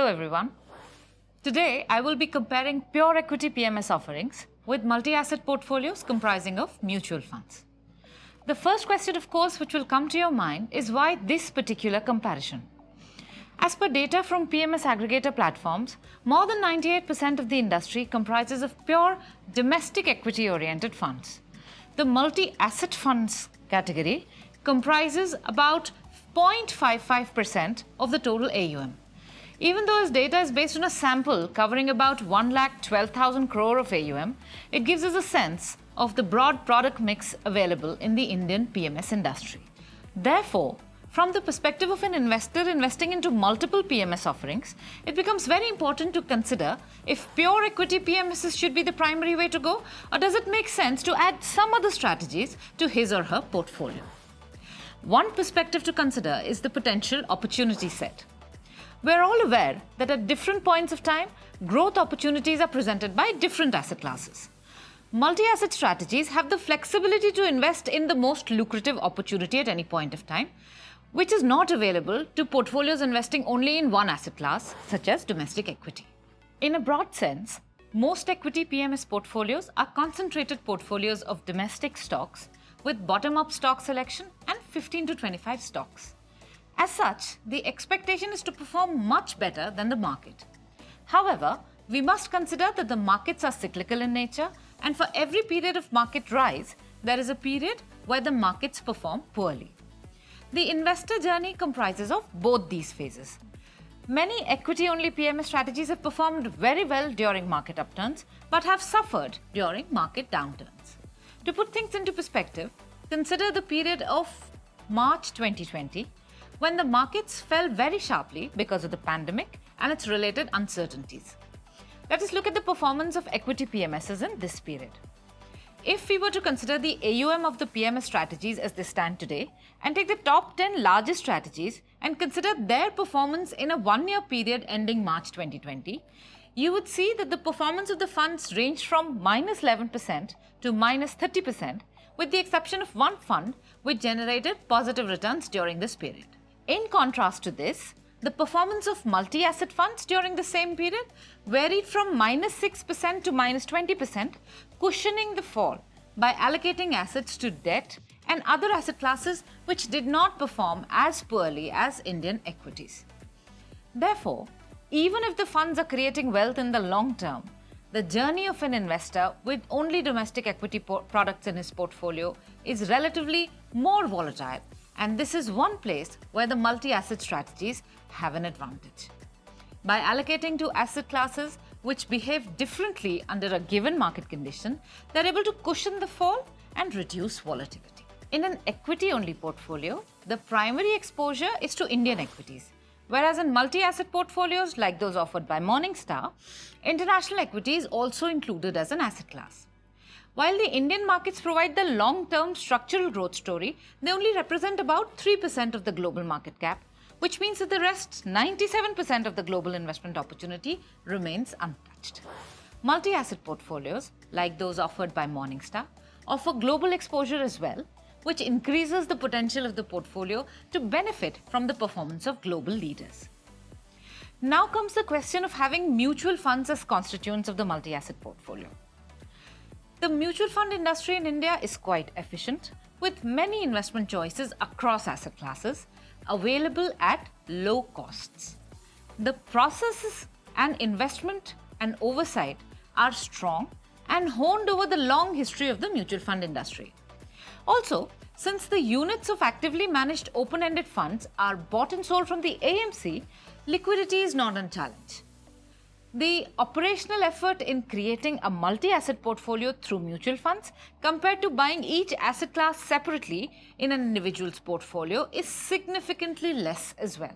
everyone. Today, I will be comparing pure equity PMS offerings with multi-asset portfolios comprising of mutual funds. The first question, of course, which will come to your mind is why this particular comparison? As per data from PMS aggregator platforms, more than 98% of the industry comprises of pure domestic equity-oriented funds. The multi-asset funds category comprises about 0.55% of the total AUM. Even though this data is based on a sample covering about 1,12,000 crore of AUM, it gives us a sense of the broad product mix available in the Indian PMS industry. Therefore, from the perspective of an investor investing into multiple PMS offerings, it becomes very important to consider if pure equity PMSs should be the primary way to go, or does it make sense to add some other strategies to his or her portfolio. One perspective to consider is the potential opportunity set. We're all aware that at different points of time, growth opportunities are presented by different asset classes. Multi-asset strategies have the flexibility to invest in the most lucrative opportunity at any point of time, which is not available to portfolios investing only in one asset class, such as domestic equity. In a broad sense, most equity PMS portfolios are concentrated portfolios of domestic stocks with bottom-up stock selection and 15 to 25 stocks. As such, the expectation is to perform much better than the market. However, we must consider that the markets are cyclical in nature, and for every period of market rise, there is a period where the markets perform poorly. The investor journey comprises of both these phases. Many equity-only PMS strategies have performed very well during market upturns, but have suffered during market downturns. To put things into perspective, consider the period of March 2020, when the markets fell very sharply because of the pandemic and its related uncertainties. Let us look at the performance of equity PMSs in this period. If we were to consider the AUM of the PMS strategies as they stand today and take the top 10 largest strategies and consider their performance in a one-year period ending March 2020, you would see that the performance of the funds ranged from minus 11% to minus 30%, with the exception of one fund which generated positive returns during this period. In contrast to this, the performance of multi-asset funds during the same period varied from minus 6% to minus 20%, cushioning the fall by allocating assets to debt and other asset classes which did not perform as poorly as Indian equities. Therefore, even if the funds are creating wealth in the long term, the journey of an investor with only domestic equity products in his portfolio is relatively more volatile, and this is one place where the multi-asset strategies have an advantage. By allocating to asset classes which behave differently under a given market condition, they're able to cushion the fall and reduce volatility. In an equity-only portfolio, the primary exposure is to Indian equities, whereas in multi-asset portfolios like those offered by Morningstar, international equity is also included as an asset class. While the Indian markets provide the long-term structural growth story, they only represent about 3% of the global market cap, which means that the rest 97% of the global investment opportunity remains untouched. Multi-asset portfolios, like those offered by Morningstar, offer global exposure as well, which increases the potential of the portfolio to benefit from the performance of global leaders. Now comes the question of having mutual funds as constituents of the multi-asset portfolio. The mutual fund industry in India is quite efficient, with many investment choices across asset classes available at low costs. The processes and investment and oversight are strong and honed over the long history of the mutual fund industry. Also, since the units of actively managed open-ended funds are bought and sold from the AMC, liquidity is not a challenge. The operational effort in creating a multi-asset portfolio through mutual funds compared to buying each asset class separately in an individual's portfolio is significantly less as well.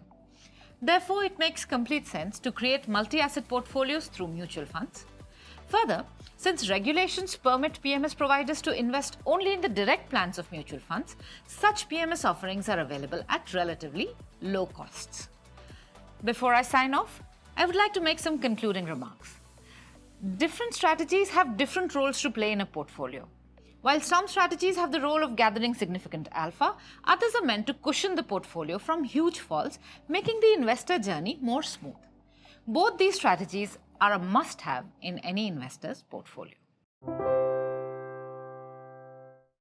Therefore, it makes complete sense to create multi-asset portfolios through mutual funds. Further, since regulations permit PMS providers to invest only in the direct plans of mutual funds, such PMS offerings are available at relatively low costs. Before I sign off, I would like to make some concluding remarks. Different strategies have different roles to play in a portfolio. While some strategies have the role of gathering significant alpha, others are meant to cushion the portfolio from huge falls, making the investor journey more smooth. Both these strategies are a must-have in any investor's portfolio.